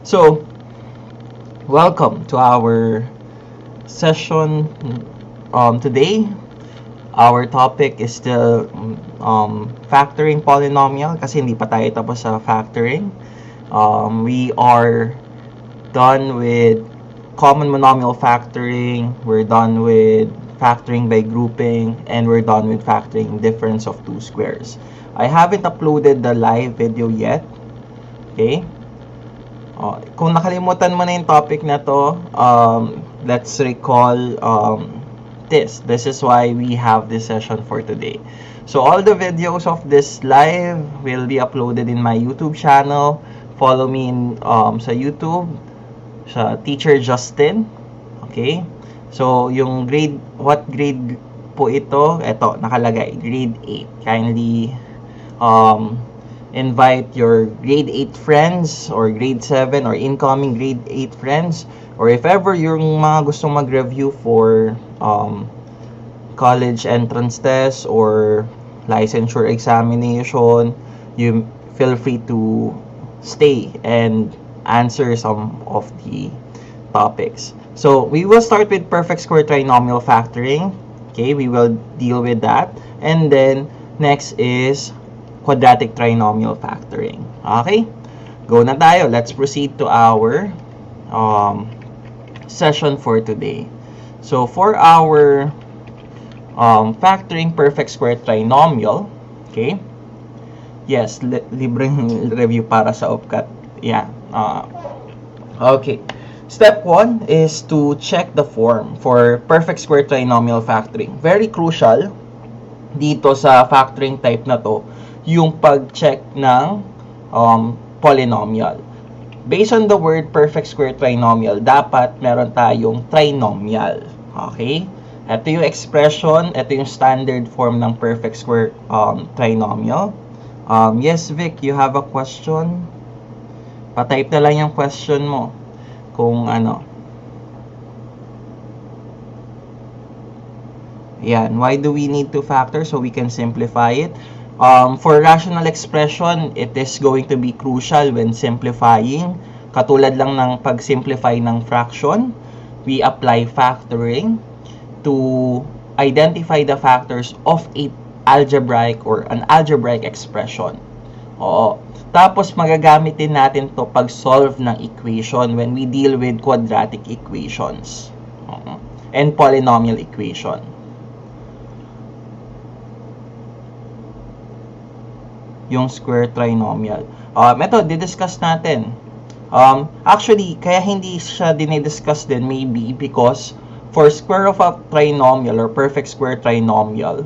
So, welcome to our session today. Our topic is still factoring polynomial kasi hindi pa tayo tapos sa factoring. We are done with common monomial factoring, we're done with factoring by grouping, and we're done with factoring difference of two squares. I haven't uploaded the live video yet. Okay? Kung nakalimutan mo na yung topic na to, let's recall this. This is why we have this session for today. So all the videos of this live will be uploaded in my YouTube channel. Follow me in, sa YouTube, sa Teacher Justin. Okay? So yung grade, what grade po ito? Ito, nakalagay, grade 8. Kindly invite your grade 8 friends or grade 7 or incoming grade 8 friends, or if ever yung mga gustong mag-review for college entrance test or licensure examination, you feel free to stay and answer some of the topics. So we will start with perfect square trinomial factoring. Okay, we will deal with that, and then next is quadratic trinomial factoring. Okay? Go na tayo. Let's proceed to our session for today. So, for our factoring perfect square trinomial, okay? Yes, libreng review para sa OPCAT. Yeah. Okay. Step 1 is to check the form for perfect square trinomial factoring. Very crucial dito sa factoring type na to, yung pag-check ng polynomial. Based on the word perfect square trinomial, dapat meron tayong trinomial. Okay? Ito yung expression, ito yung standard form ng perfect square trinomial. Yes, Vic, you have a question? Pa-type na lang yung question mo. Kung ano. Yan. Why do we need to factor? So we can simplify it. For rational expression, it is going to be crucial when simplifying. Katulad lang ng pag-simplify ng fraction, we apply factoring to identify the factors of a algebraic or an algebraic expression. Oo. Tapos magagamit din natin to pag-solve ng equation when we deal with quadratic equations. And polynomial equation. Yung square trinomial. Ito, didiscuss natin. Actually, kaya hindi siya dinidiscuss din maybe because for square of a trinomial or perfect square trinomial,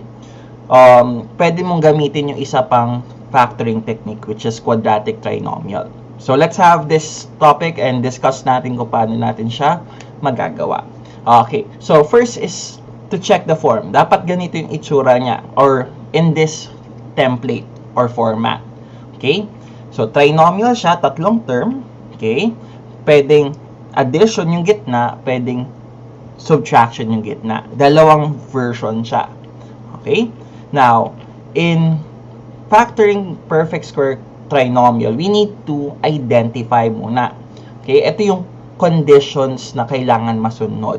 pwede mong gamitin yung isa pang factoring technique which is quadratic trinomial. So, let's have this topic and discuss natin kung paano natin siya magagawa. Okay. So, first is to check the form. Dapat ganito yung itsura niya or in this template or format. Okay? So, trinomial siya, tatlong term. Okay? Pwedeng addition yung gitna, pwedeng subtraction yung gitna. Dalawang version siya. Okay? Now, in factoring perfect square trinomial, we need to identify muna. Okay? Ito yung conditions na kailangan masunod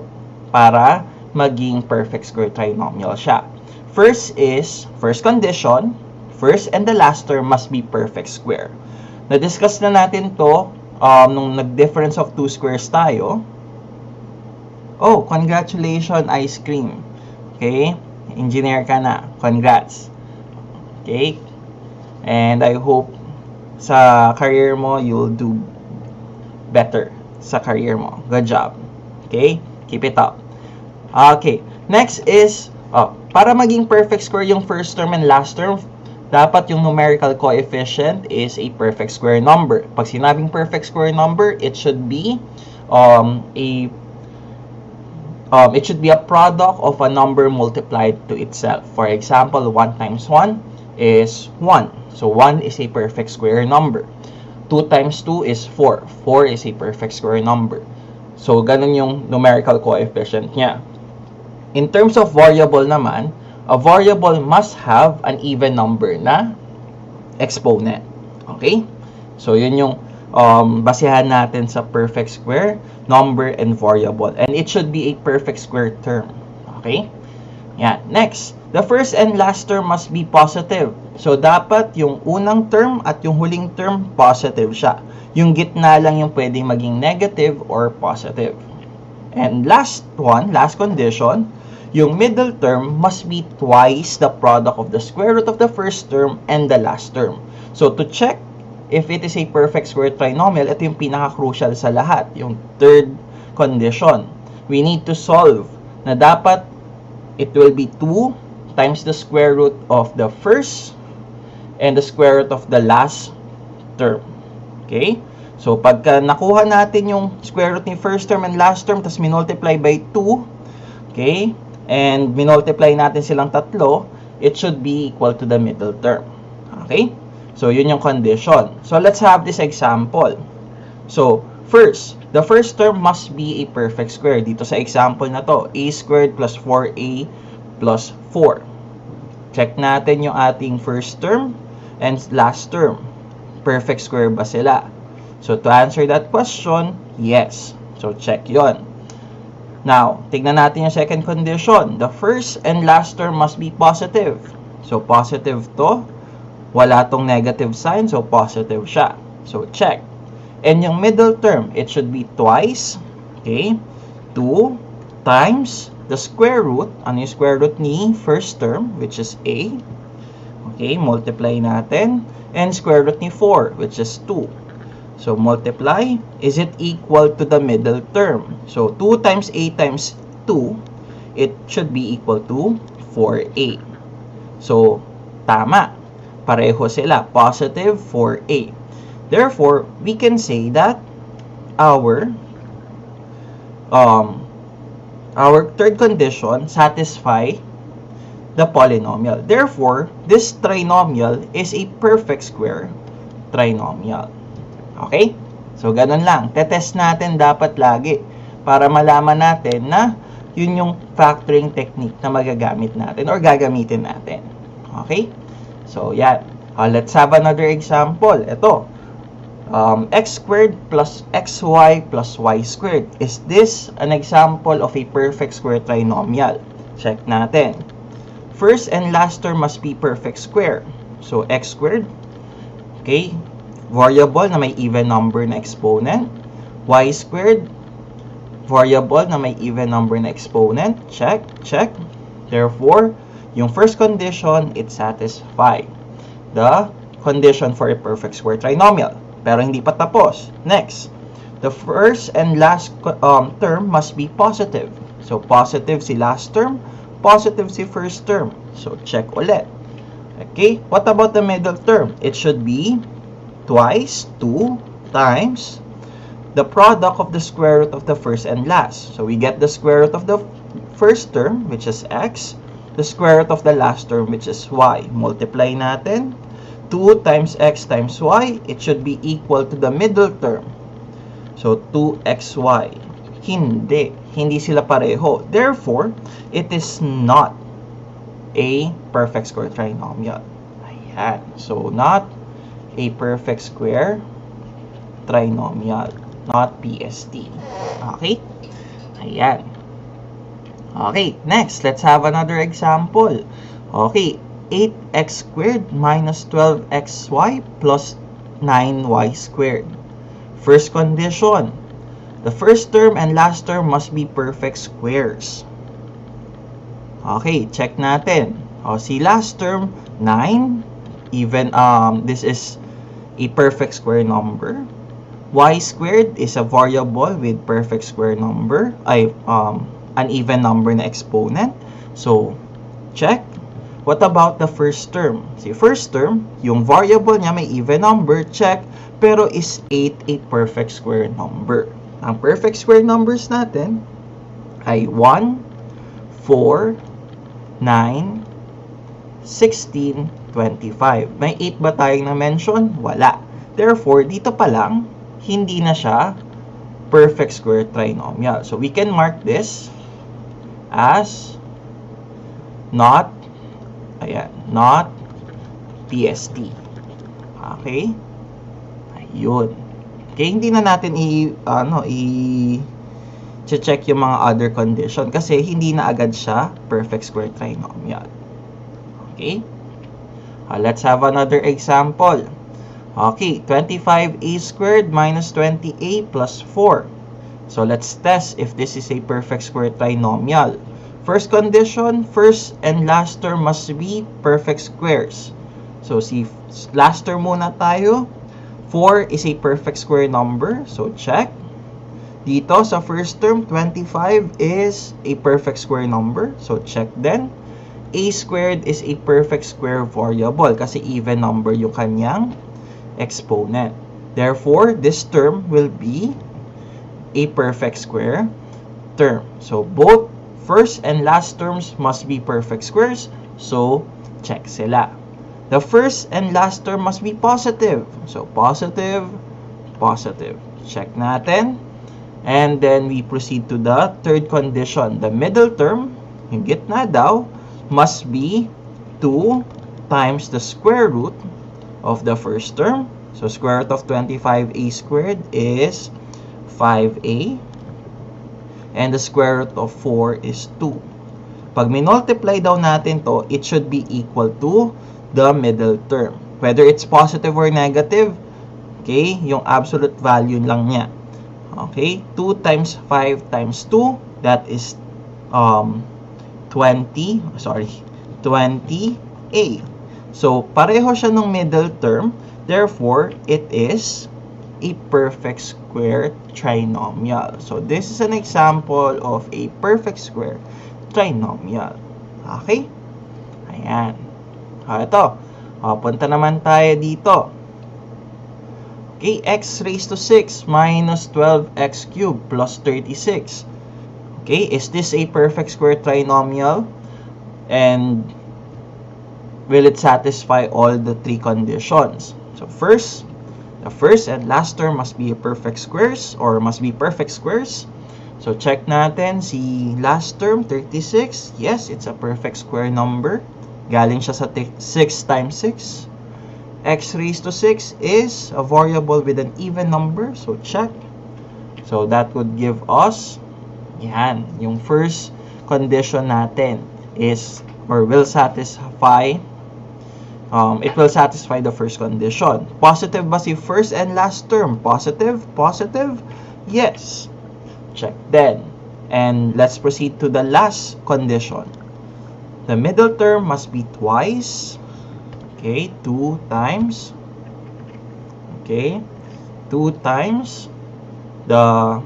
para maging perfect square trinomial siya. First condition, first and the last term must be perfect square. Na-discuss na natin to nung nag-difference of two squares tayo. Oh, congratulations, ice cream. Okay? Engineer ka na. Congrats. Okay? And I hope sa career mo, you'll do better sa career mo. Good job. Okay? Keep it up. Okay. Next is, para maging perfect square yung first term and last term, dapat yung numerical coefficient is a perfect square number. Pag sinabing perfect square number, it should be a product of a number multiplied to itself. For example, 1 times 1 is 1. So 1 is a perfect square number. 2 times 2 is 4. 4 is a perfect square number. So ganun yung numerical coefficient niya. In terms of variable naman, a variable must have an even number na exponent. Okay? So, yun yung basehan natin sa perfect square, number, and variable. And it should be a perfect square term. Okay? Yan. Next, the first and last term must be positive. So, dapat yung unang term at yung huling term, positive siya. Yung gitna lang yung pwedeng maging negative or positive. And last condition, yung middle term must be twice the product of the square root of the first term and the last term. So, to check if it is a perfect square trinomial, ito yung pinaka-crucial sa lahat, yung third condition. We need to solve na dapat it will be 2 times the square root of the first and the square root of the last term. Okay? So, pagka nakuha natin yung square root ni first term and last term, tapos minultiply by 2, okay? And minultiply natin silang tatlo, it should be equal to the middle term. Okay? So, yun yung condition. So, let's have this example. So, first, the first term must be a perfect square. Dito sa example na to, a squared plus 4a plus 4. Check natin yung ating first term and last term. Perfect square ba sila? So, to answer that question, yes. So, check yon. Now, tignan natin yung second condition. The first and last term must be positive. So, positive to. Wala tong negative sign, so positive siya. So, check. And yung middle term, it should be twice, okay, 2 times the square root. Ano yung square root ni first term, which is a. Okay, multiply natin. And square root ni 4, which is 2. So, multiply. Is it equal to the middle term? So, 2 times a times 2, it should be equal to 4a. So, tama. Pareho sila. Positive 4a. Therefore, we can say that our third condition satisfy the polynomial. Therefore, this trinomial is a perfect square trinomial. Okay? So, ganun lang. Tetest natin dapat lagi para malaman natin na yun yung factoring technique na magagamit natin or gagamitin natin. Okay? So, yan. Let's have another example. Ito. X squared plus xy plus y squared. Is this an example of a perfect square trinomial? Check natin. First and last term must be perfect square. So, x squared. Okay. Variable na may even number na exponent. Y squared. Variable na may even number na exponent. Check. Check. Therefore, yung first condition, it satisfies the condition for a perfect square trinomial. Pero hindi pa tapos. Next, the first and last term must be positive. So, positive si last term, positive si first term. So, check ulit. Okay, what about the middle term? It should be twice 2 times the product of the square root of the first and last. So, we get the square root of the first term, which is x, the square root of the last term, which is y. Multiply natin. 2 times x times y, it should be equal to the middle term. So, 2xy. Hindi. Hindi sila pareho. Therefore, it is not a perfect square trinomial. Ayan. So, not a perfect square trinomial. Not PST. Okay? Ayan. Okay. Next, let's have another example. Okay. 8x squared minus 12xy plus 9y squared. First condition, the first term and last term must be perfect squares. Okay, check natin. Si last term, 9, even, this is a perfect square number. Y squared is a variable with perfect square number, an even number na exponent. So, check. What about the first term? Si first term, yung variable niya may even number, check, pero is 8 a perfect square number? Ang perfect square numbers natin ay 1, 4, 9, 16, 25. May 8 ba tayong na-mention? Wala. Therefore, dito pa lang, hindi na siya perfect square trinomial. So, we can mark this as not PST. Okay? Ayun. Okay, hindi na natin check yung mga other condition kasi hindi na agad siya perfect square trinomial. Okay? Let's have another example. Okay, 25a squared minus 20a plus 4. So let's test if this is a perfect square trinomial. First condition, first and last term must be perfect squares. So si last term muna tayo. 4 is a perfect square number. So check. Dito sa first term, 25 is a perfect square number. So check then. A squared is a perfect square variable kasi even number yung kanyang exponent. Therefore, this term will be a perfect square term. So both first and last terms must be perfect squares. So check sila. The first and last term must be positive. So positive, positive. Check natin. And then we proceed to the third condition. The middle term, yung gitna daw, must be 2 times the square root of the first term. So square root of 25a squared is 5a. And the square root of 4 is 2. Pag minultiply daw natin to, it should be equal to the middle term. Whether it's positive or negative, okay, yung absolute value lang niya. Okay, 2 times 5 times 2, that is 20a. So, pareho siya ng middle term, therefore, it is a perfect square trinomial. So, this is an example of a perfect square trinomial. Okay? Ayan. Ito. Punta naman tayo dito. Okay, x raised to 6 minus 12x cubed plus 36. Okay, is this a perfect square trinomial? And will it satisfy all the three conditions? So first, the first and last term must be perfect squares or must be perfect squares. So check natin si last term 36. Yes, it's a perfect square number. Galing siya sa 6 times 6. X raised to 6 is a variable with an even number. So, check. So, that would give us, yan, yung first condition natin is, or will satisfy, it will satisfy the first condition. Positive ba si first and last term? Positive? Positive? Yes. Check then. And let's proceed to the last condition. The middle term must be twice. Okay, 2 times. Okay, 2 times the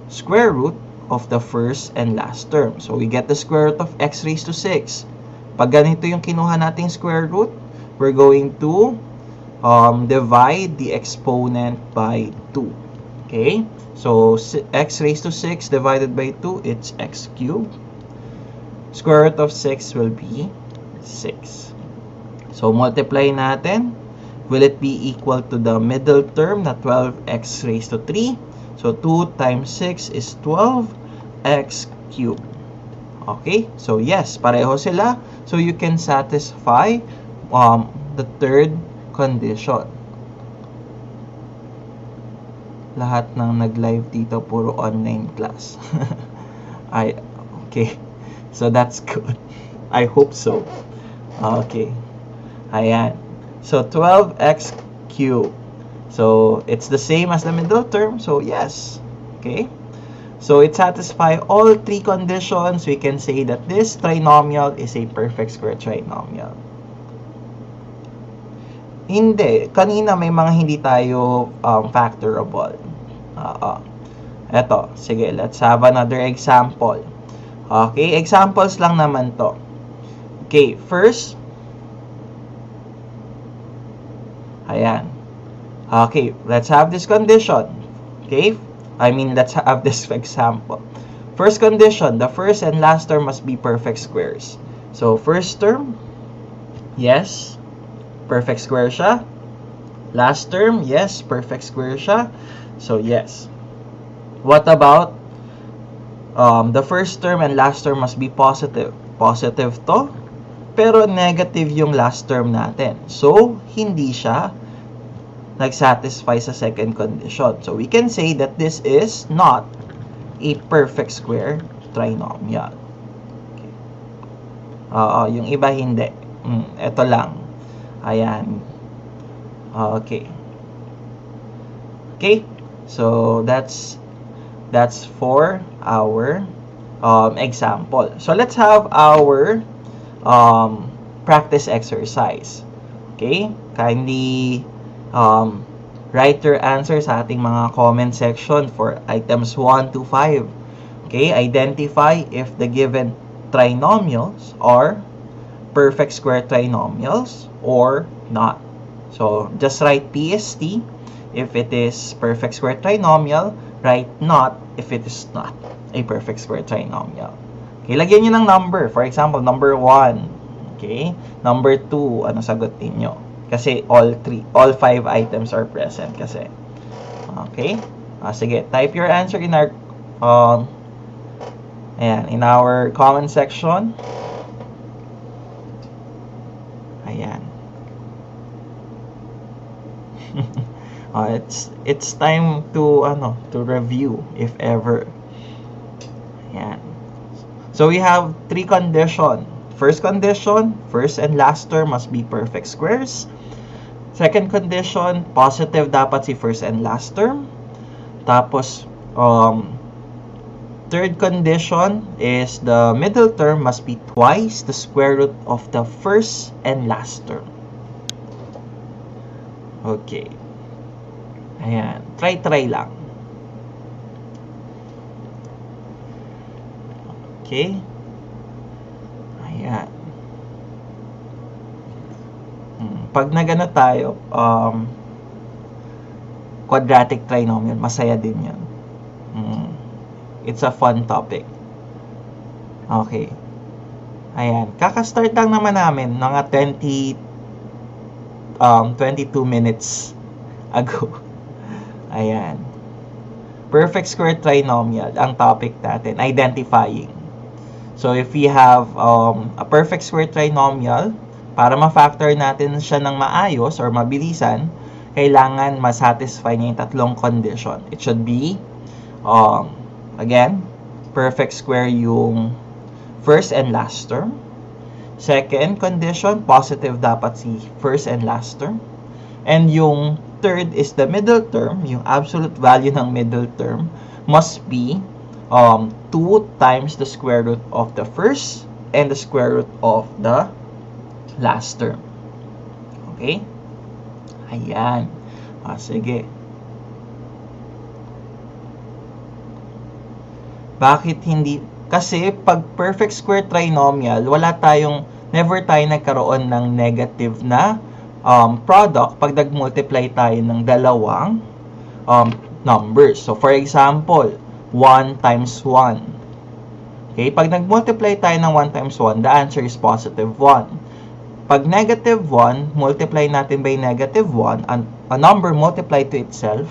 square root of the first and last term. So, we get the square root of x raised to 6. Pag ganito yung kinuha nating square root, we're going to divide the exponent by 2. Okay, so x raised to 6 divided by 2, it's x cubed. Square root of 6 will be 6. So, multiply natin. Will it be equal to the middle term na 12x raised to 3? So, 2 times 6 is 12x cubed. Okay? So, yes, pareho sila. So, you can satisfy the third condition. Lahat ng nag-live dito, puro online class. Okay. So, that's good. I hope so. Okay. Ayan. So, 12x cubed. So, it's the same as the middle term. So, yes. Okay. So, it satisfies all three conditions. We can say that this trinomial is a perfect square trinomial. Hindi. Kanina may mga hindi tayo factorable. Eto. Sige, let's have another example. Okay. Examples lang naman to. Okay. First, ayan. Okay, let's have this condition. Okay, let's have this example. First condition, the first and last term must be perfect squares. So, first term, yes, perfect square siya. Last term, yes, perfect square siya. So, yes. What about the first term and last term must be positive? Positive to. Pero negative yung last term natin. So, hindi siya nag-satisfy sa second condition. So, we can say that this is not a perfect square trinomial. Okay. Yung iba hindi. Ito lang. Ayan. Okay. Okay. So, that's for our example. So, let's have our practice exercise. Okay? Kindly write your answer sa ating mga comment section for items 1 to 5. Okay? Identify if the given trinomials are perfect square trinomials or not. So, just write PST if it is perfect square trinomial, write not if it is not a perfect square trinomial. Okay, lagyan nyo ng number. For example, number 1. Okay, number 2, ano sagot ninyo? Kasi all 5 items are present kasi. Okay, sige, type your answer in our in our comment section. Ayan. It's time to review if ever. Ayan. So we have 3 conditions. First condition, first and last term must be perfect squares. Second condition, positive dapat si first and last term. Tapos third condition is the middle term must be twice the square root of the first and last term. Okay. Ayan. Try lang. Okay. Ayan. Pag nagano tayo, quadratic trinomial, masaya din yan. It's a fun topic. Okay. Ayan. Kaka-start lang naman namin mga 22 minutes ago. Ayan. Perfect square trinomial ang topic natin, identifying. So if we have a perfect square trinomial, para ma-factor natin siya ng maayos or mabilisan, kailangan ma-satisfy niya yung tatlong condition. It should be again, perfect square yung first and last term. Second condition, positive dapat si first and last term. And yung third is the middle term, yung absolute value ng middle term must be 2 times the square root of the first and the square root of the last term. Okay? Ayan. Sige. Bakit hindi? Kasi pag perfect square trinomial, never tayo nagkaroon ng negative na product pag nag-multiply tayo ng dalawang numbers. So, for example, 1 times 1. Okay? Pag nag-multiply tayo ng 1 times 1, the answer is positive 1. Pag negative 1, multiply natin by negative 1, and a number multiplied to itself,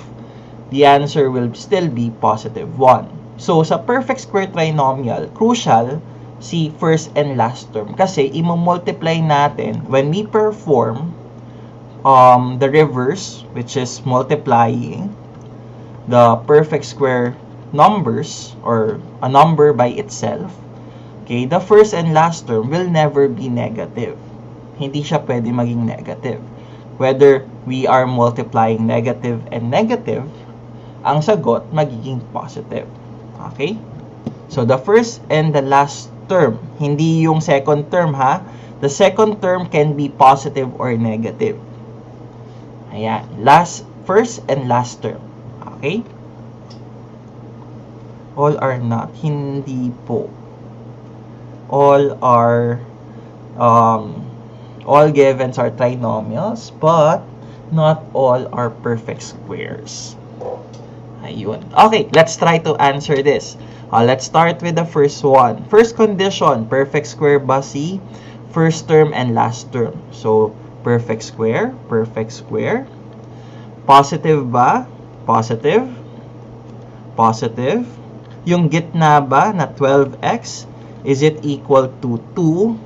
the answer will still be positive 1. So, sa perfect square trinomial, crucial si first and last term. Kasi, i-multiply natin when we perform the reverse, which is multiplying the perfect square numbers or a number by itself. Okay, the first and last term will never be negative. Hindi siya pwede maging negative. Whether we are multiplying negative and negative, ang sagot magiging positive. Okay? So, the first and the last term, hindi yung second term ha. The second term can be positive or negative. Ayan. First and last term. Okay? All are not. Hindi po. All are, all givens are trinomials, but not all are perfect squares. Ayun. Okay, let's try to answer this. Let's start with the first one. First condition, perfect square ba si first term and last term? So, perfect square. Positive ba? Positive. Yung gitna ba na 12x, is it equal to 2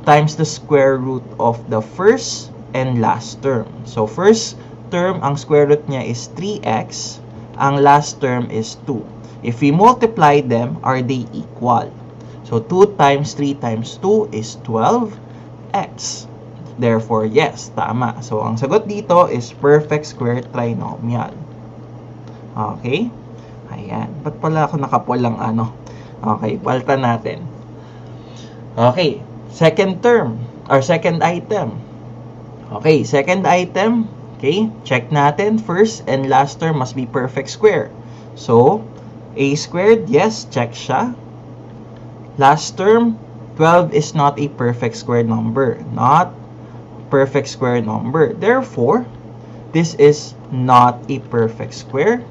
times the square root of the first and last term? So, first term, ang square root niya is 3x. Ang last term is 2. If we multiply them, are they equal? So, 2 times 3 times 2 is 12x. Therefore, yes, tama. So, ang sagot dito is perfect square trinomial. Okay? Ayan. Ba't pala ako nakapulang ano? Okay, palitan natin. Okay, second term, or second item. Okay, second item. Okay, check natin. First and last term must be perfect square. So, a squared, yes, check siya. Last term, 12 is not a perfect square number. Not perfect square number. Therefore, this is not a perfect square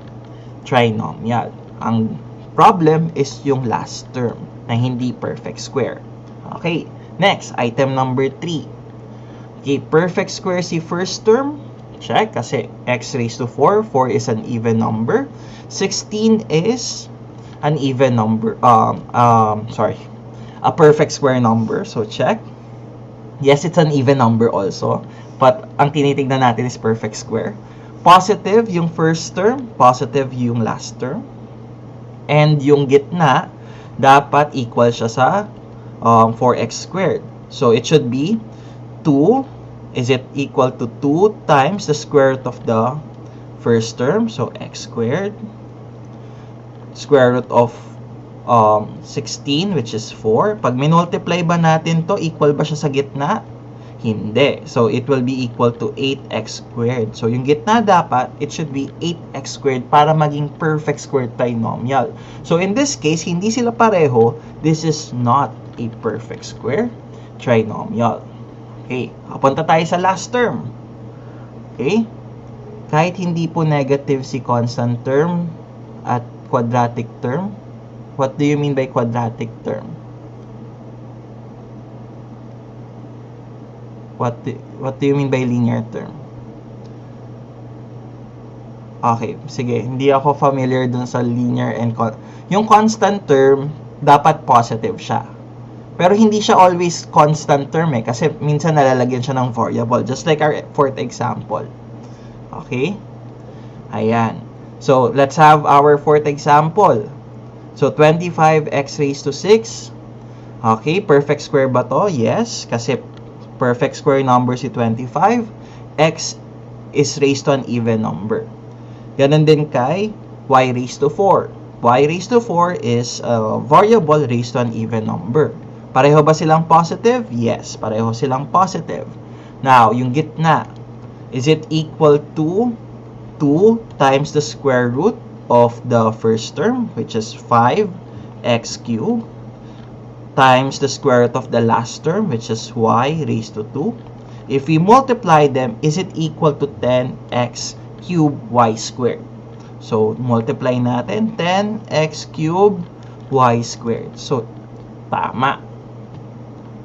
trinomial. Ang problem is yung last term na hindi perfect square. Okay, next, item number 3. Okay, perfect square si first term. Check, kasi x raised to 4. 4 is an even number. 16 is an even number. A perfect square number. So, check. Yes, it's an even number also. But, ang tinitignan natin is perfect square. Positive yung first term. Positive yung last term. And yung gitna, dapat equal siya sa 4x squared. So, it should be 2. Is it equal to 2 times the square root of the first term? So, x squared. Square root of 16, which is 4. Pag minultiply ba natin to, equal ba siya sa gitna? Hindi. So, it will be equal to 8x squared. So, yung gitna dapat, it should be 8x squared para maging perfect square trinomial. So, in this case, hindi sila pareho. This is not a perfect square trinomial. Okay. Punta tayo sa last term. Okay. Kahit hindi po negative si constant term at quadratic term, what do you mean by quadratic term? What do you mean by linear term? Okay, sige. Hindi ako familiar dun sa linear and yung constant term, dapat positive siya. Pero hindi siya always constant term eh. Kasi minsan nalalagyan siya ng variable. Just like our fourth example. Okay? Ayan. So, let's have our fourth example. So, 25x raised to 6. Okay, perfect square ba to? Yes, kasi perfect square number si 25. X is raised to an even number. Ganun din kay y raised to 4. Y raised to 4 is a variable raised to an even number. Pareho ba silang positive? Yes, pareho silang positive. Now, yung gitna, is it equal to 2 times the square root of the first term, which is 5x cubed, times the square root of the last term, which is y raised to 2. If we multiply them, is it equal to 10x cubed y squared? So, multiply natin 10x cubed y squared. So, tama.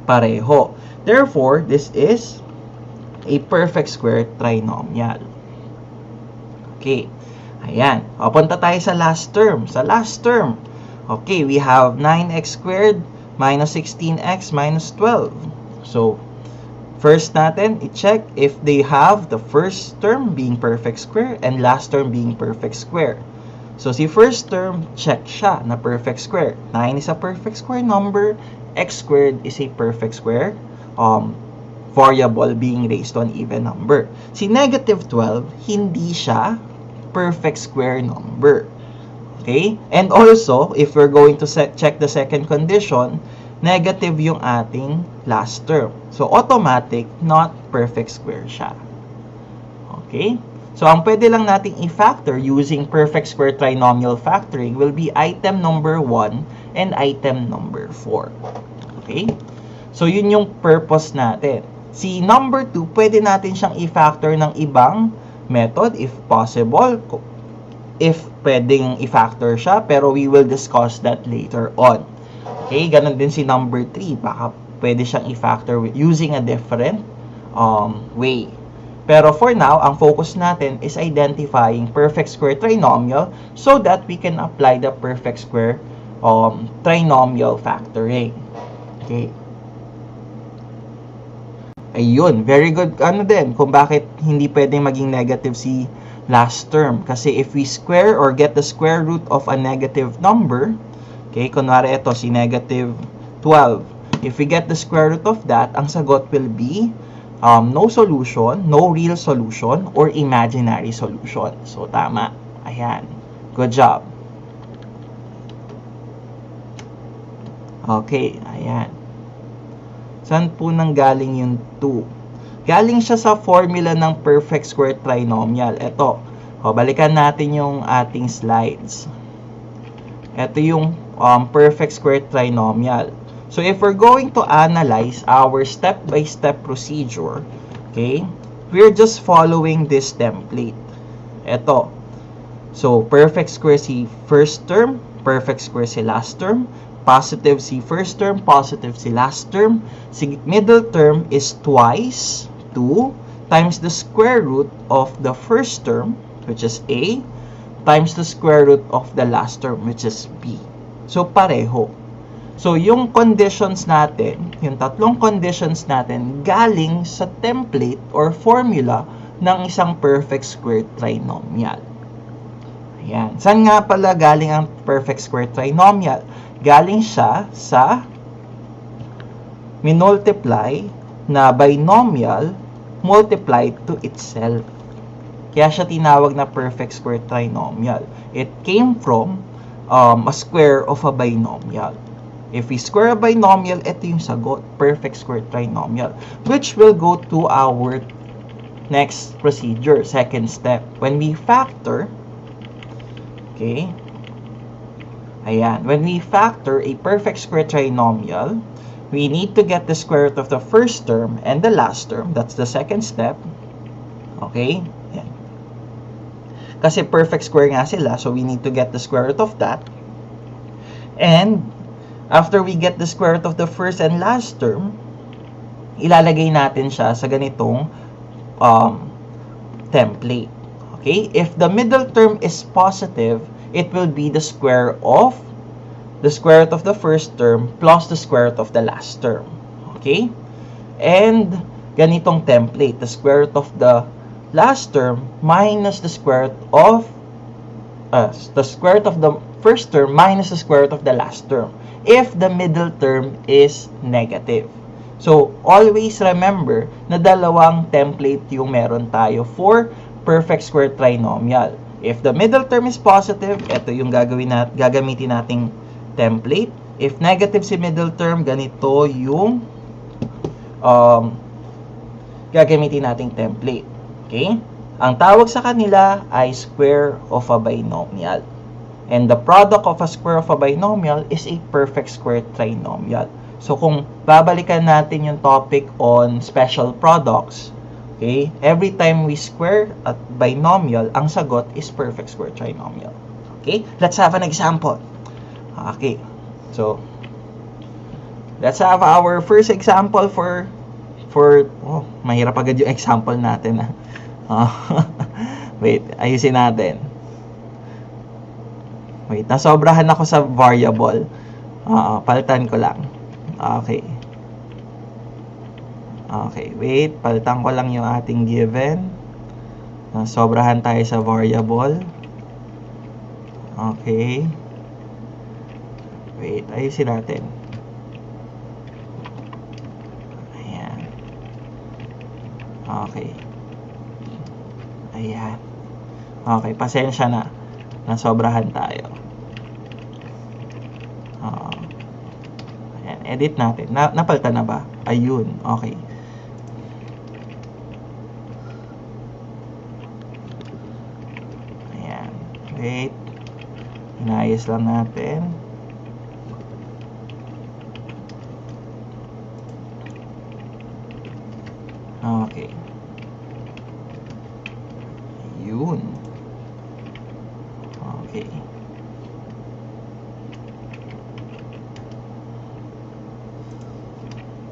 Pareho. Therefore, this is a perfect square trinomial. Okay. Ayan. Punta tayo sa last term. Sa last term, okay, we have 9x squared minus 16x minus 12. So, first natin, i-check if they have the first term being perfect square and last term being perfect square. So, si first term, check siya na perfect square. 9 is a perfect square number. X squared is a perfect square variable being raised to an even number. Si negative 12, hindi siya perfect square number. Okay? And also, if we're going to check the second condition, negative yung ating last term. So, automatic, not perfect square siya. Okay? So, ang pwede lang nating i-factor using perfect square trinomial factoring will be item number 1 and item number 4. Okay? So, yun yung purpose natin. Si number 2, pwede natin siyang i-factor ng ibang method if possible. If pwedeng i-factor siya, pero we will discuss that later on. Okay, ganun din si number 3. Baka pwede siyang i-factor using a different way. Pero for now, ang focus natin is identifying perfect square trinomial so that we can apply the perfect square trinomial factoring. Okay. Ayun, very good ano din kung bakit hindi pwedeng maging negative si last term. Kasi if we square or get the square root of a negative number, okay, kunwari ito si negative 12. If we get the square root of that, ang sagot will be no solution, no real solution, or imaginary solution. So, tama. Ayan. Good job. Okay, ayan. Saan po nanggaling yung 2? Galing siya sa formula ng perfect square trinomial. Ito. O, balikan natin yung ating slides. Ito yung perfect square trinomial. So, if we're going to analyze our step-by-step procedure, okay, we're just following this template. Ito. So, perfect square si first term, perfect square si last term, positive si first term, positive si last term. Si middle term is twice 2 times the square root of the first term, which is A, times the square root of the last term, which is B. So, pareho. So, yung conditions natin, yung tatlong conditions natin, galing sa template or formula ng isang perfect square trinomial. Ayan. Saan nga pala galing ang perfect square trinomial? Galing siya sa minultiply na binomial multiplied to itself. Kaya siya tinawag na perfect square trinomial. It came from a square of a binomial. If we square a binomial, ito yung sagot, perfect square trinomial, which will go to our next procedure, second step. When we factor, okay, ayan, when we factor a perfect square trinomial, we need to get the square root of the first term and the last term. That's the second step. Okay? Ayan. Kasi perfect square nga sila, so we need to get the square root of that. And after we get the square root of the first and last term, ilalagay natin siya sa ganitong template. Okay? If the middle term is positive, it will be the square of the square root of the first term plus the square root of the last term. Okay? And ganitong template, the square root of the last term minus the square root of the first term minus the square root of the last term if the middle term is negative. So, always remember na dalawang template yung meron tayo for perfect square trinomial. If the middle term is positive, ito yung gagamitin nating template. If negative si middle term, ganito yung gagamitin nating template. Okay? Ang tawag sa kanila ay square of a binomial. And the product of a square of a binomial is a perfect square trinomial. So, kung babalikan natin yung topic on special products, okay, every time we square a binomial, ang sagot is perfect square trinomial. Okay? Let's have an example. Okay. So, let's have our first example for mahirap agad yung example natin. Wait, ayusin natin. Wait, nasobrahan ako sa variable. Palitan ko lang. Okay. Okay, wait. Palitan ko lang yung ating given. Nasobrahan tayo sa variable. Okay. Wait, ayusin natin. Ayan. Okay. Ayan. Okay, pasensya na. Nasobrahan tayo. Ayan, edit natin. Napalitan na ba? Ayun, okay. Ayan. Wait. Inayos lang natin. Okay. Yun. Okay.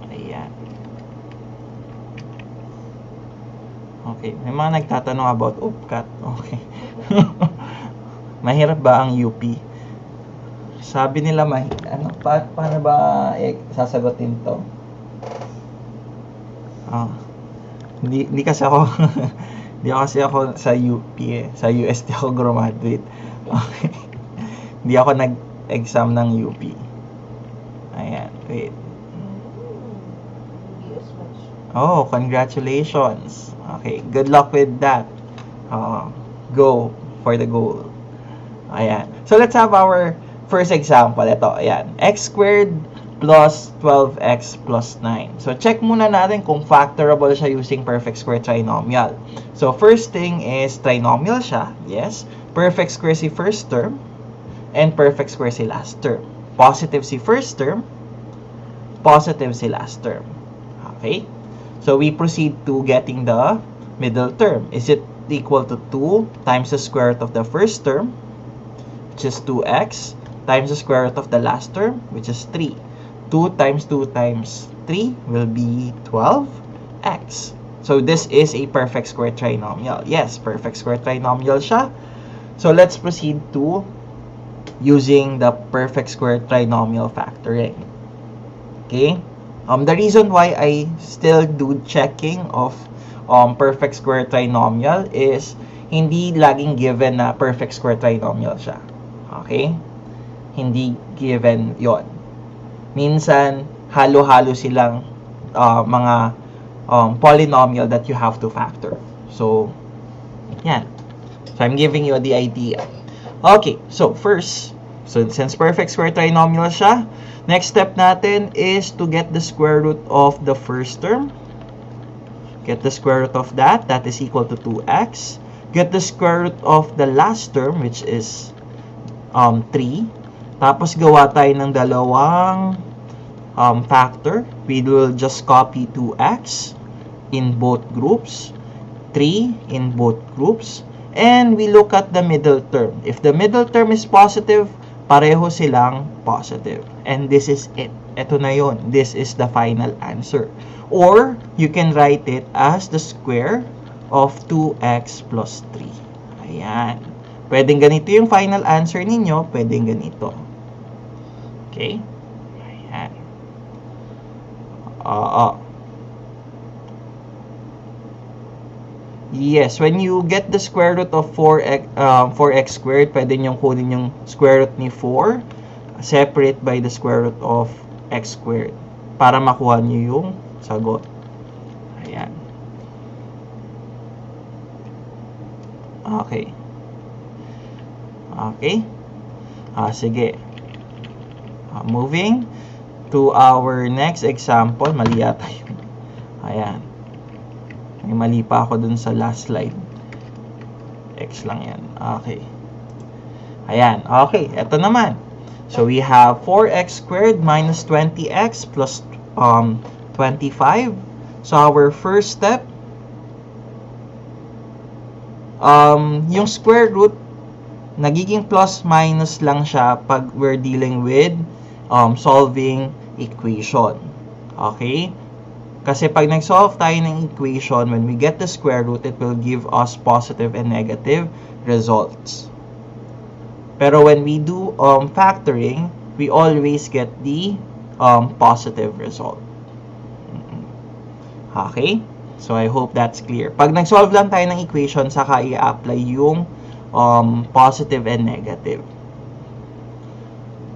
Ayan. Okay. May mga nagtatanong about upcut. Okay. Mahirap ba ang UP? Sabi nila paano ba sasagutin to? Ah, hindi kasi ako sa UP eh. Sa UST ako graduate. Okay. Hindi ako nag-exam ng UP. Ayan, wait. Oh, congratulations. Okay, good luck with that. Go for the goal. Ayan. So, let's have our first example. Ito, ayan. X squared plus 12x plus 9. So, check muna natin kung factorable siya using perfect square trinomial. So, first thing is trinomial siya. Yes. Perfect square si first term and perfect square si last term. Positive si first term, positive si last term. Okay? So, we proceed to getting the middle term. Is it equal to 2 times the square root of the first term, which is 2x, times the square root of the last term, which is 3. 2 times 2 times 3 will be 12x. So, this is a perfect square trinomial. Yes, perfect square trinomial siya. So, let's proceed to using the perfect square trinomial factoring. Okay? The reason why I still do checking of perfect square trinomial is hindi laging given na perfect square trinomial siya. Okay? Hindi given yon. Minsan, halo-halo silang mga polynomial that you have to factor. So, yan. So, I'm giving you the idea. Okay, so first, since perfect square trinomial siya, next step natin is to get the square root of the first term. Get the square root of that. That is equal to 2x. Get the square root of the last term, which is 3. Tapos gawa tayo ng dalawang factor. We will just copy 2x in both groups, 3 in both groups, and we look at the middle term. If the middle term is positive, pareho silang positive. And this is it. Ito na yun. This is the final answer. Or, you can write it as the square of 2x plus 3. Ayan. Pwedeng ganito yung final answer ninyo, pwedeng ganito. Okay? Ayan. Yes, when you get the square root of 4x squared, pwede nyo kunin yung square root ni 4, separate by the square root of x squared, para makuha nyo yung sagot. Ayan. Okay. Okay. Sige. Moving to our next example. Mali yata yun. Ayan. May mali pa ako dun sa last slide. X lang yan. Okay. Ayan. Okay. Ito naman. So, we have 4x squared minus 20x plus 25. So, our first step, yung square root, nagiging plus minus lang siya pag we're dealing with solving equation. Okay? Kasi pag nag-solve tayo ng equation, when we get the square root, it will give us positive and negative results. Pero when we do factoring, we always get the positive result. Okay? So, I hope that's clear. Pag nag-solve lang tayo ng equation, saka i-apply yung positive and negative.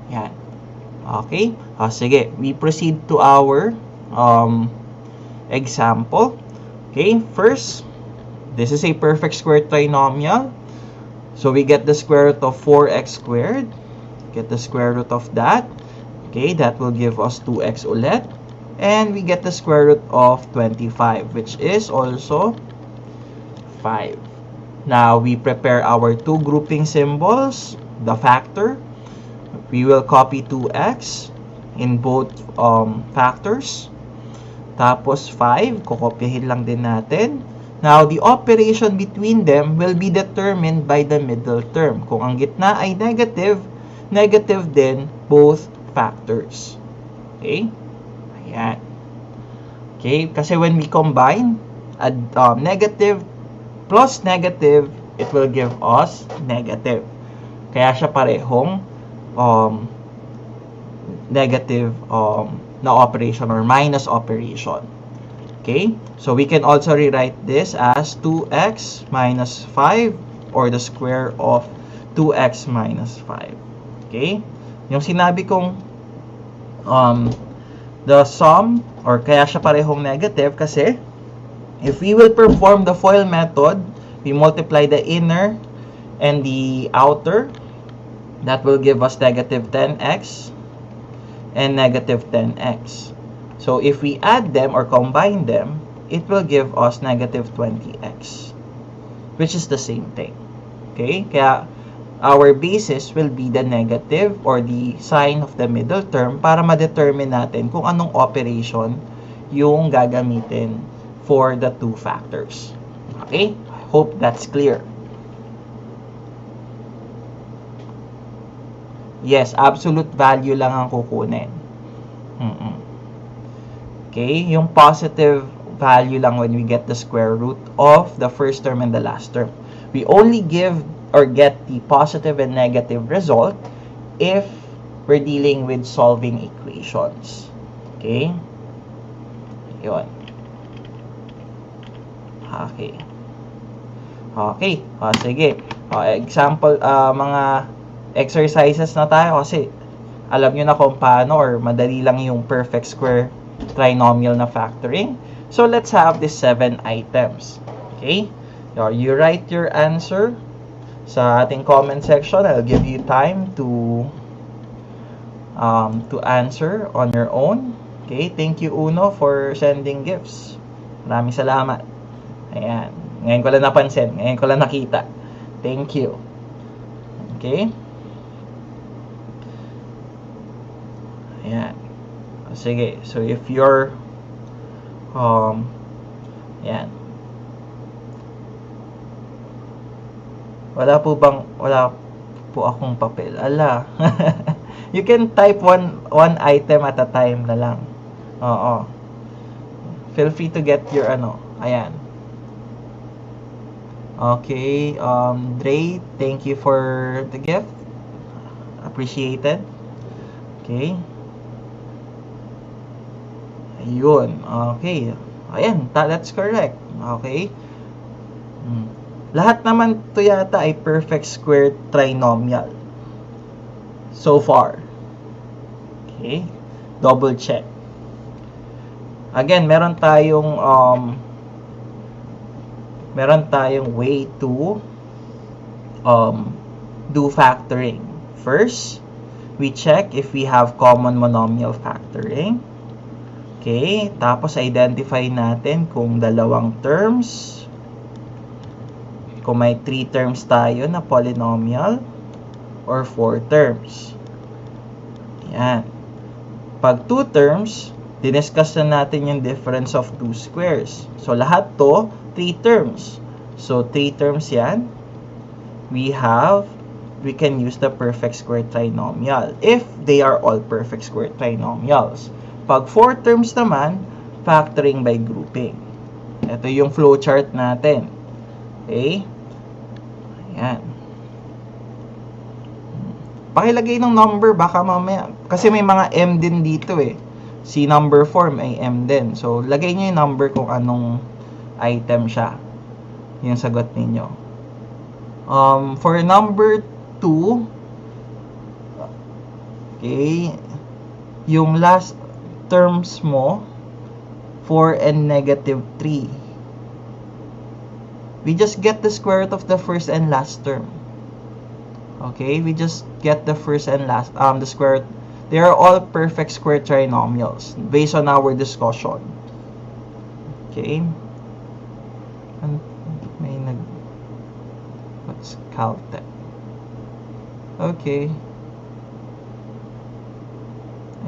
Yan. Okay? Sige. We proceed to our example. Okay? First, this is a perfect square trinomial. So, we get the square root of 4x squared. Get the square root of that. Okay? That will give us 2x ulit. And we get the square root of 25, which is also 5. Now, we prepare our two grouping symbols, the factor. We will copy 2x in both factors. Tapos 5, kukopyahin lang din natin. Now, the operation between them will be determined by the middle term. Kung ang gitna ay negative, negative din both factors. Okay? Ayan. Okay? Kasi when we combine negative plus negative, it will give us negative. Kaya siya parehong negative na operation or minus operation. Okay? So we can also rewrite this as 2x minus 5 or the square of 2x minus 5. Okay? Yung sinabi kong the sum, or kaya siya parehong negative kasi if we will perform the FOIL method, we multiply the inner and the outer. That will give us negative 10x and negative 10x. So if we add them or combine them, it will give us negative 20x, which is the same thing. Okay? Kaya our basis will be the negative or the sign of the middle term para ma-determine natin kung anong operation yung gagamitin for the two factors. Okay? Hope that's clear. Yes, absolute value lang ang kukunin. Okay, yung positive value lang when we get the square root of the first term and the last term. We only give or get the positive and negative result if we're dealing with solving equations. Okay? Yun. Okay. Okay. Sige. Example, mga exercises na tayo kasi alam nyo na kung paano or madali lang yung perfect square trinomial na factoring. So, let's have these 7 items. Okay? You write your answer sa ating comment section. I'll give you time to answer on your own. Okay? Thank you, Uno, for sending gifts. Maraming salamat. Ayan. Ngayon ko lang napansin. Ngayon ko lang nakita. Thank you. Okay? Ayan. Sige. So, if you're yan. Wala po akong papel. Ala. You can type one item at a time na lang. Oo. Feel free to get your ayan. Okay, Dre, thank you for the gift. Appreciated. Okay. Ayun. Okay. Ayan, that's correct. Okay. Lahat naman to yata ay perfect square trinomial. So far. Okay. Double check. Again, meron tayong way to do factoring. First, we check if we have common monomial factoring. Okay, tapos identify natin kung dalawang terms, kung may 3 terms tayo na polynomial or 4 terms. Yan. Pag 2 terms, diniscuss na natin yung difference of 2 squares. So, lahat to 3 terms. So, 3 terms yan. We can use the perfect square trinomial if they are all perfect square trinomials. Pag 4 terms naman, factoring by grouping. Ito yung flowchart natin. Okay? Ayan. Pakilagay ng number, baka mamaya. Kasi may mga M din dito eh. Si number 4 may M din. So, lagay nyo yung number kung anong item siya. Yung sagot ninyo. For number 2, okay, yung last terms mo, 4 and negative 3. We just get the square root of the first and last term. Okay, we just get the first and last, the square root. They are all perfect square trinomials based on our discussion. Okay. And may what's Caltech? Okay.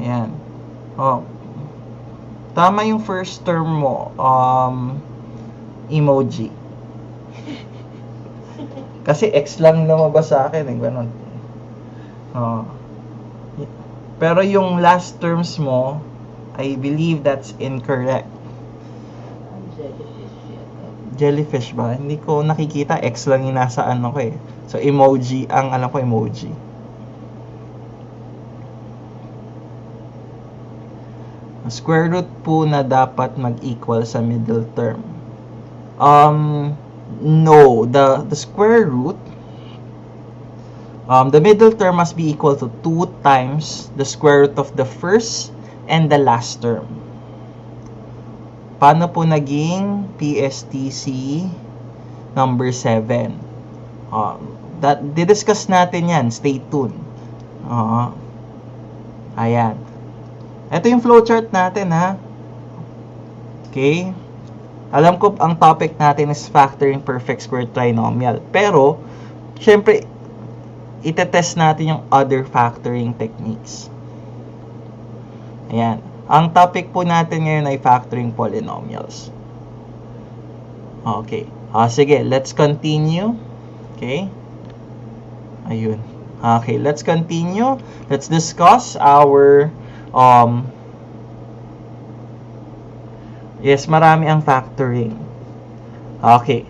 Ayan. Oh. Tama yung first term mo. Emoji. Kasi X lang lumabas sa akin. Ganun. Oh. Pero yung last terms mo, I believe that's incorrect. Jellyfish ba? Hindi ko nakikita. X lang yung nasa ano ko eh. So, emoji. Ang alam ko, emoji. Square root po na dapat mag-equal sa middle term. No, the square root, the middle term must be equal to 2 times the square root of the first and the last term. Paano po naging PSTC number 7? Didiscuss natin yan. Stay tuned. Ayan. Ito yung flowchart natin, ha? Okay? Alam ko, ang topic natin is factoring perfect square trinomial. Pero, syempre, itetest natin yung other factoring techniques. Ayan. Ang topic po natin ngayon ay factoring polynomials. Okay. Sige, let's continue. Okay. Ayun. Okay, let's continue. Let's discuss our yes, marami ang factoring. Okay.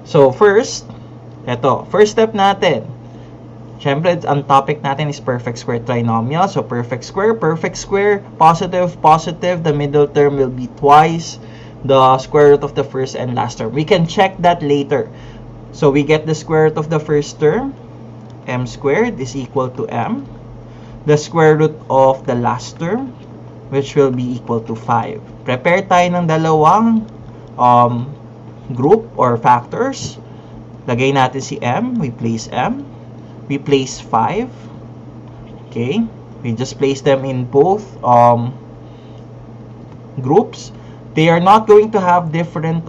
So, first step natin. Siyempre, ang topic natin is perfect square trinomial. So, perfect square, positive, the middle term will be twice the square root of the first and last term. We can check that later. So, we get the square root of the first term, m squared is equal to m. The square root of the last term, which will be equal to 5. Prepare tayo ng dalawang group or factors. Lagay natin si m. We place m. We place 5. Okay. We just place them in both groups. They are not going to have different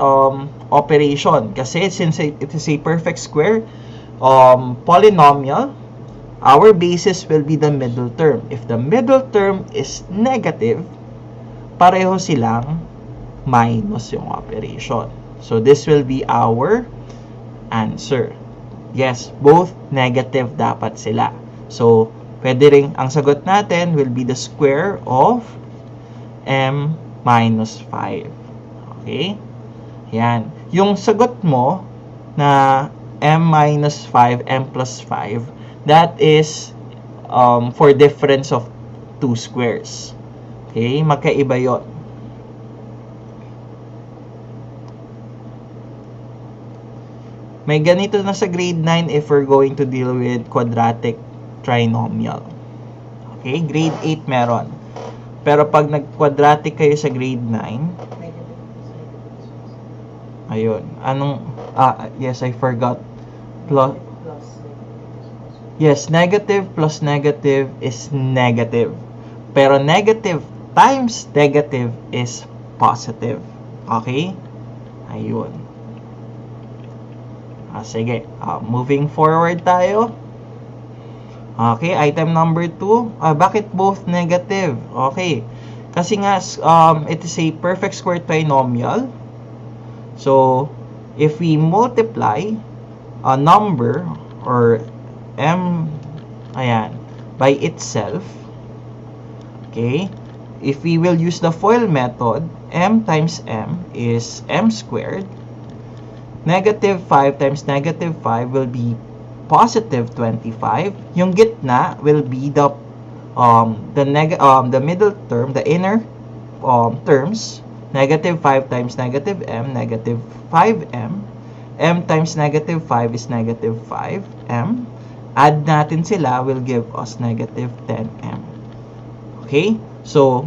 operation. Kasi since it is a perfect square polynomial, our basis will be the middle term. If the middle term is negative, pareho silang minus yung operation. So, this will be our answer. Yes, both negative dapat sila. So, pwede rin, ang sagot natin will be the square of m minus 5. Okay? Yan. Yung sagot mo na m minus 5, m plus 5, that is for difference of 2 squares. Okay? Magkaiba yun. May ganito na sa grade 9 if we're going to deal with quadratic trinomial. Okay? Grade 8 meron. Pero pag nag-quadratic kayo sa grade 9, ayun. Anong, yes, I forgot. Yes, negative plus negative is negative. Pero negative times negative is positive. Okay? Ayun. Sige. Moving forward tayo. Okay, item number 2. Bakit both negative? Okay. Kasi nga, it is a perfect square trinomial. So, if we multiply a number or m, ayan, by itself, okay, if we will use the FOIL method, m times m is m squared. Negative 5 times negative 5 will be positive 25. Yung gitna will be the middle term, the inner terms. Negative 5 times negative m, negative 5m. M times negative 5 is negative 5m. Add natin sila will give us negative 10m. Okay? So,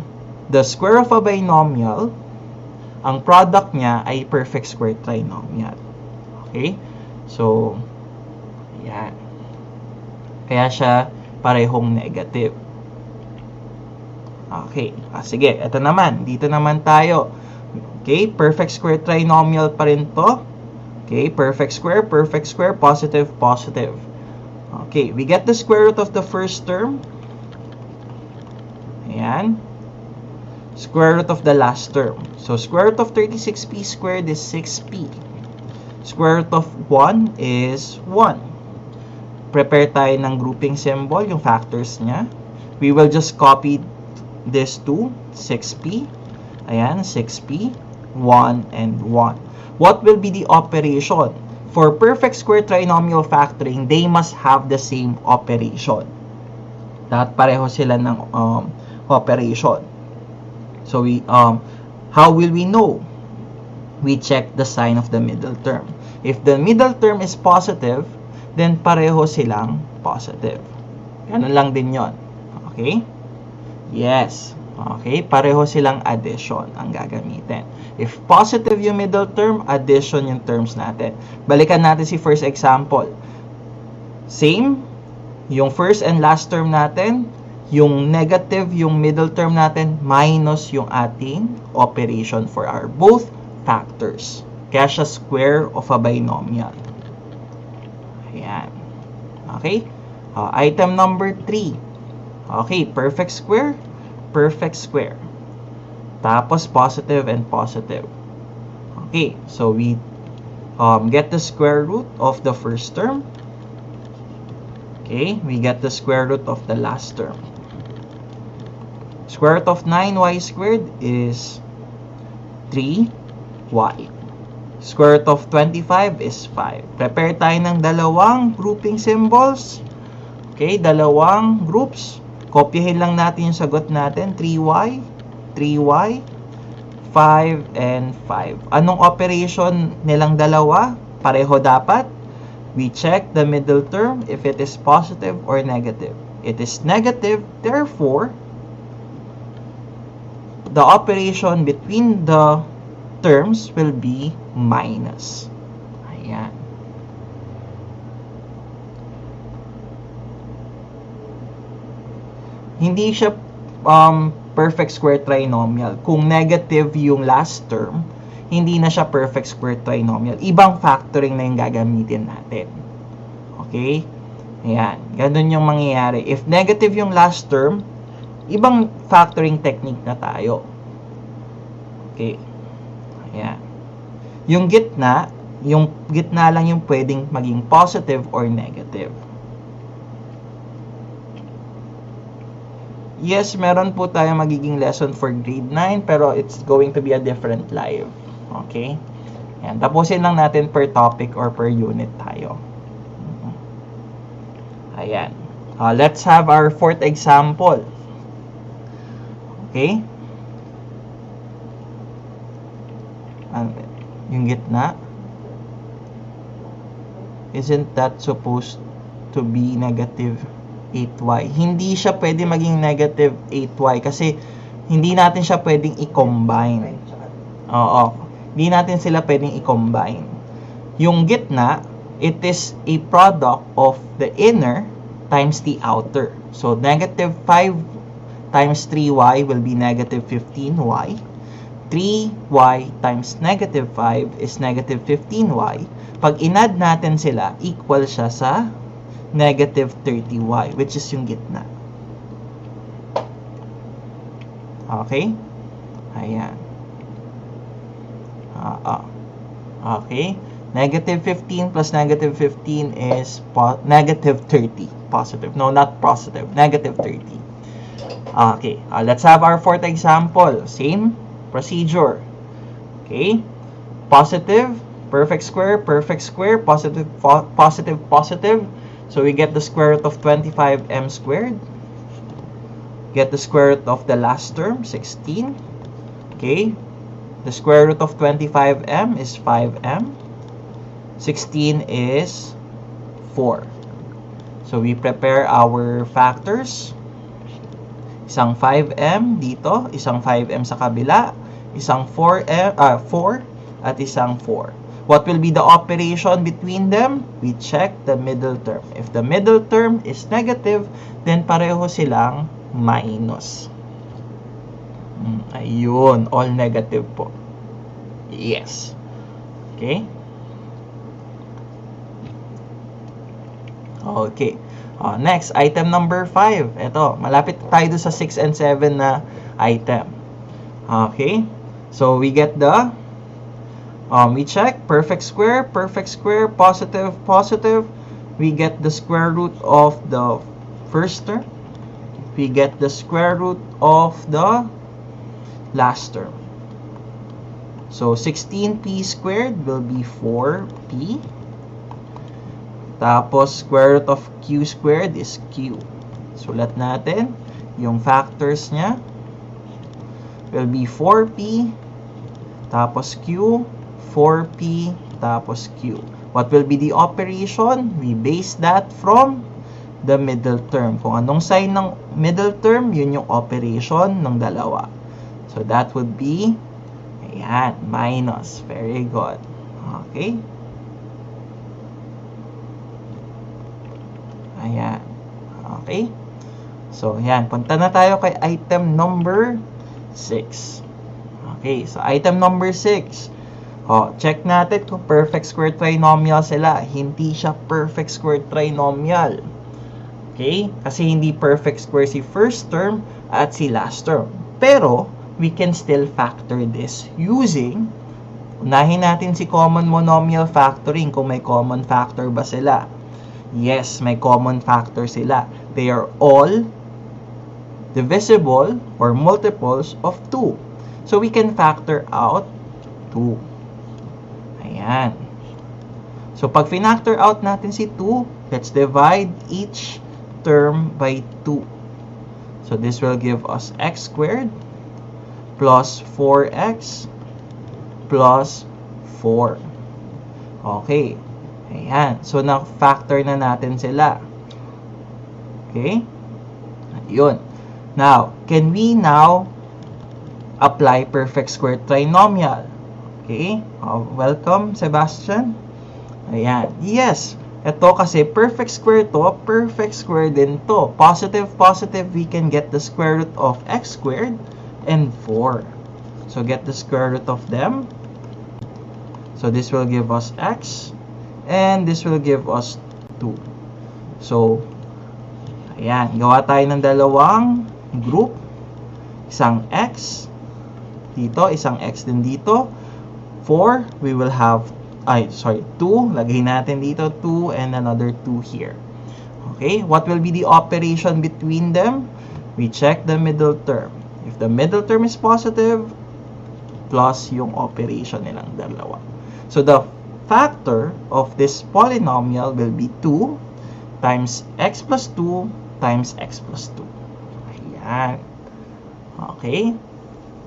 the square of a binomial, ang product niya ay perfect square trinomial. Okay? So, yan. Kaya siya parehong negative. Okay. Sige, ito naman. Dito naman tayo. Okay? Perfect square trinomial pa rin to. Okay? Perfect square, positive, positive. Okay. We get the square root of the first term. Ayan. Square root of the last term. So, square root of 36p squared is 6p. Square root of 1 is 1. Prepare tayo ng grouping symbol, yung factors niya. We will just copy this to 6p. Ayan, 6p, 1, and 1. What will be the operation? For perfect square trinomial factoring, they must have the same operation. Dapat pareho sila ng operation. So how will we know? We check the sign of the middle term. If the middle term is positive, then pareho silang positive. Ganun lang din yon. Okay? Yes. Okay, pareho silang addition ang gagamitin. If positive yung middle term, addition yung terms natin. Balikan natin si first example. Same, yung first and last term natin, yung negative yung middle term natin, minus yung ating operation for our both factors. Kaya siya square of a binomial. Ayan. Okay? Item number 3. Okay, perfect square. Perfect square. Tapos positive and positive. Okay, so we get the square root of the first term. Okay, we get the square root of the last term. Square root of 9y squared is 3y. Square root of 25 is 5. Prepare tayo ng dalawang grouping symbols. Okay, dalawang groups. Kopyahin lang natin yung sagot natin. 3y, 3y, 5, and 5. Anong operation nilang dalawa? Pareho dapat. We check the middle term if it is positive or negative. It is negative, therefore, the operation between the terms will be minus. Ayan. Hindi siya perfect square trinomial. Kung negative yung last term, hindi na siya perfect square trinomial. Ibang factoring na yung gagamitin natin. Okay? Ayan. Ganun yung mangyayari. If negative yung last term, ibang factoring technique na tayo. Okay? Ayan. Yung gitna lang yung pwedeng maging positive or negative. Yes, meron po tayo magiging lesson for grade 9, pero it's going to be a different live. Okay? Ayan, tapusin lang natin per topic or per unit tayo. Ayan. Let's have our fourth example. Okay? Yung gitna, isn't that supposed to be negative 8y? Hindi siya pwede maging negative 8y kasi hindi natin siya pwedeng i-combine. Oo. Hindi natin sila pwedeng i-combine. Yung gitna, it is a product of the inner times the outer. So, negative 5 times 3y will be negative 15y. 3y times negative 5 is negative 15y. Pag in-add natin sila, equal siya sa negative 30y, which is yung gitna. Okay? Ayan. Okay. Negative 15 plus negative 15 is negative 30. Positive. No, not positive. Negative 30. Okay. Let's have our fourth example. Same procedure. Okay. Positive. Perfect square. Perfect square. Positive. Positive. Positive. So we get the square root of 25m squared. Get the square root of the last term, 16. Okay. The square root of 25m is 5m. 16 is 4. So we prepare our factors. Isang 5m dito, isang 5m sa kabila, isang 4 at isang 4. What will be the operation between them? We check the middle term. If the middle term is negative, then pareho silang minus. Ayun, all negative po. Yes. Okay? Okay. Next, item number 5. Ito, malapit tayo sa 6 and 7 na item. Okay? So, we get the we check perfect square, positive, positive. We get the square root of the first term. We get the square root of the last term. So 16p squared will be 4p. Tapos square root of q squared is q. Sulat natin yung factors niya. will be 4p, tapos q, 4p, tapos q. What will be the operation? We base that from the middle term. Kung anong sign ng middle term, yun yung operation ng dalawa. So that would be, ayan, minus. Very good. Okay? Ayan. Okay? So, ayan. Punta na tayo kay item number 6. Okay, so item number 6. Check natin kung perfect square trinomial sila. Hindi siya perfect square trinomial. Okay? Kasi hindi perfect square si first term at si last term. Pero, we can still factor this using, unahin natin si common monomial factoring kung may common factor ba sila. Yes, may common factor sila. They are all divisible or multiples of 2. So, we can factor out 2. Ayan. So, pag finactor out natin si 2, let's divide each term by 2. So, this will give us x squared plus 4x plus 4. Okay. Ayan. So, na-factor na natin sila. Okay? Ayun. Now, can we now apply perfect square trinomial? Okay? Welcome, Sebastian. Ayan. Yes. Ito kasi perfect square to, perfect square din to. Positive, positive, we can get the square root of x squared and 4. So, get the square root of them. So, this will give us x. And this will give us 2. So, ayan. Gawa tayo ng dalawang group. Isang x dito, isang x din dito. 4, we will have, 2. Lagay natin dito 2 and another 2 here. Okay, what will be the operation between them? We check the middle term. If the middle term is positive, plus yung operation nilang dalawa. So, the factor of this polynomial will be 2 times x plus 2 times x plus 2. Ayan. Okay?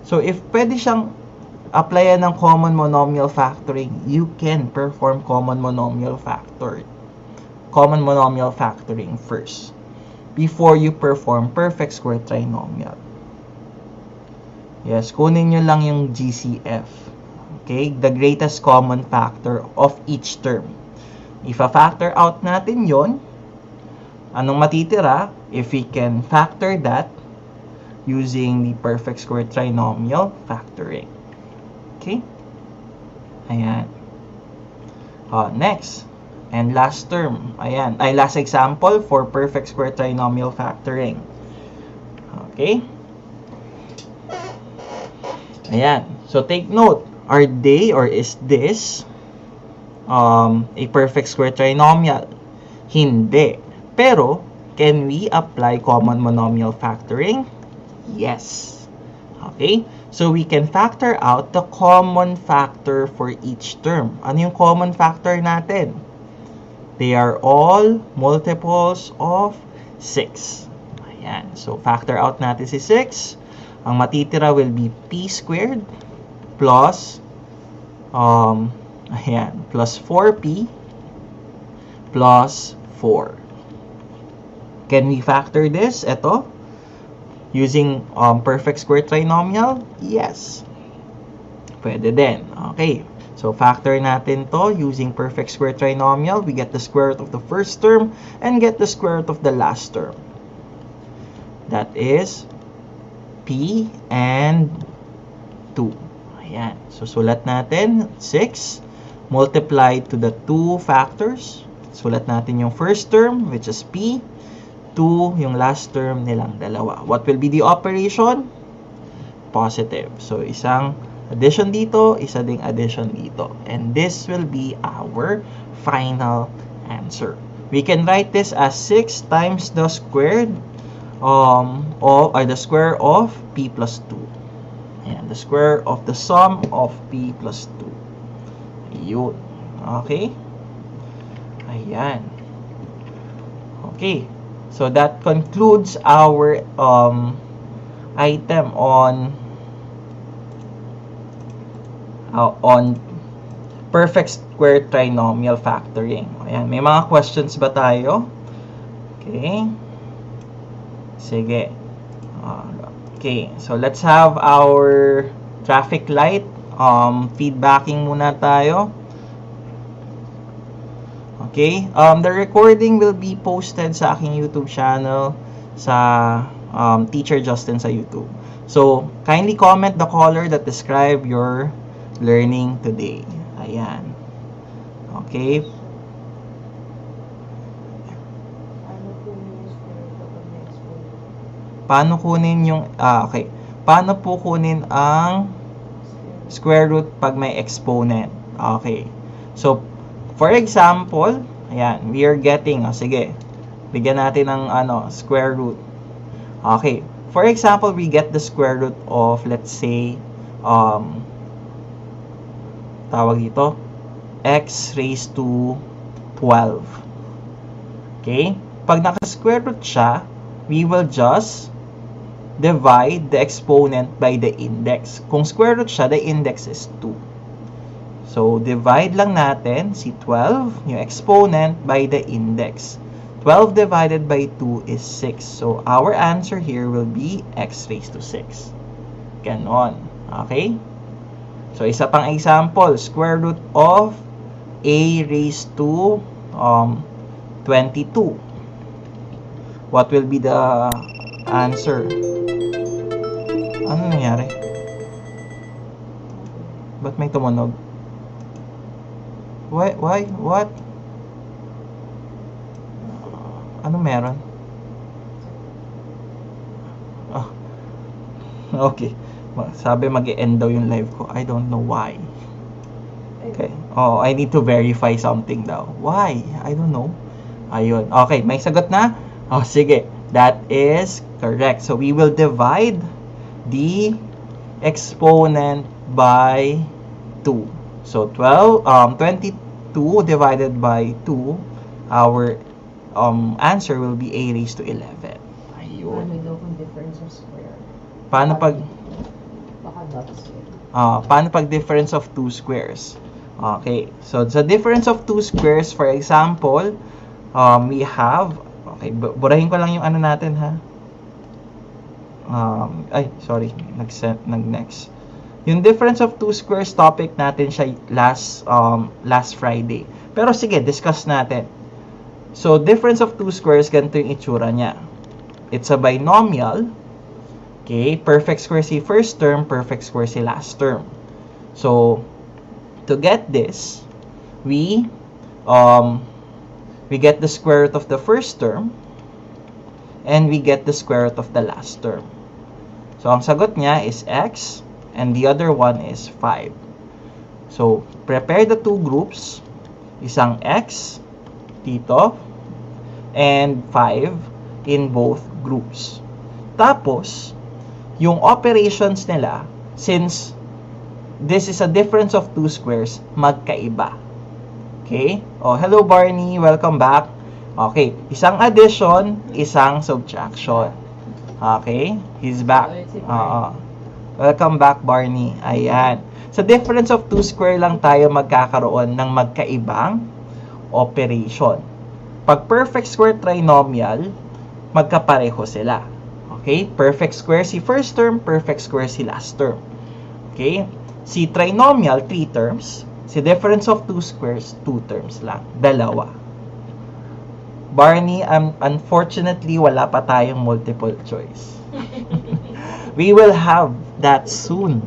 So, if pwede siyang applyan ng common monomial factoring, you can perform common monomial factoring first before you perform perfect square trinomial. Yes, kunin nyo lang yung GCF. Okay, the greatest common factor of each term. If a factor out natin yon, anong matitira? If we can factor that using the perfect square trinomial factoring. Okay? Ayan. Next. And last term. Ayan. Last example for perfect square trinomial factoring. Okay? Ayan. So, take note. Are they or is this a perfect square trinomial? Hindi. Pero, can we apply common monomial factoring? Yes. Okay? So, we can factor out the common factor for each term. Ano yung common factor natin? They are all multiples of 6. Ayan. So, factor out natin si 6. Ang matitira will be p squared plus plus 4p plus 4. Can we factor this? Ito. Using perfect square trinomial? Yes. Pwede din. Okay. So, factor natin to using perfect square trinomial. We get the square root of the first term and get the square root of the last term. That is p and 2. Ayan. So, sulat natin 6 multiplied to the 2 factors. Sulat natin yung first term, which is p. 2, yung last term nilang dalawa. What will be the operation? Positive. So, isang addition dito, isa ding addition dito. And this will be our final answer. We can write this as 6 times the squared the square of p plus 2. Ayan, the square of the sum of p plus 2. Ayun. Okay? Ayan. Okay. So, that concludes our item on on perfect square trinomial factoring. Ayan, may mga questions ba tayo? Okay. Sige. Okay, so let's have our traffic light. Feedbacking muna tayo. Okay, the recording will be posted sa aking YouTube channel, sa Teacher Justin sa YouTube. So, kindly comment the color that describe your learning today. Ayan. Okay. Paano kunin yung, okay. Paano po kunin ang square root pag may exponent? Okay. So, for example, ayan, we are getting, sige, bigyan natin ng square root. Okay. For example, we get the square root of, let's say, tawag dito, x raised to 12. Okay? Pag naka-square root siya, we will just divide the exponent by the index. Kung square root siya, the index is 2. So, divide lang natin si 12, yung exponent, by the index. 12 divided by 2 is 6. So, our answer here will be x raised to 6. Ganon. Okay? So, isa pang example. Square root of a raised to 22. What will be the answer? Ano nangyari? Ba't may tumunog? Why? What? Ano meron? Okay. Sabi mag-e-end daw yung live ko. I don't know why. Okay. Oh, I need to verify something daw. Why? I don't know. Ayun. Okay, may sagot na? Oh, sige. That is correct. So, we will divide the exponent by 2. So, 22 divided by 2, our answer will be a raised to 11. Ayun. Ano daw kung difference of square? Paano pag Baka dots. difference of two squares? Okay. So, sa difference of two squares, for example, we have, okay, burahin ko lang yung ano natin, ha? Sorry. Nag-next. Yung difference of two squares topic natin siya last Friday. Pero sige, discuss natin. So, difference of two squares, ganito yung itsura niya. It's a binomial. Okay, perfect square si first term, perfect square si last term. So, to get this, we get the square root of the first term and we get the square root of the last term. So, ang sagot niya is x and the other one is 5. So, prepare the two groups. Isang x dito and 5 in both groups. Tapos, yung operations nila, since this is a difference of two squares, magkaiba. Okay? Oh, hello Barney, welcome back. Okay, isang addition, isang subtraction. Okay? He's back. Welcome back Barney. Ayan. Sa difference of two square lang tayo magkakaroon ng magkaibang operation. Pag perfect square trinomial, magkapareho sila. Okay? Perfect square si first term, perfect square si last term. Okay? Si trinomial, 3 terms. Si difference of two squares, 2 terms lang. Dalawa. Barney, unfortunately, wala pa tayong multiple choice. We will have that soon.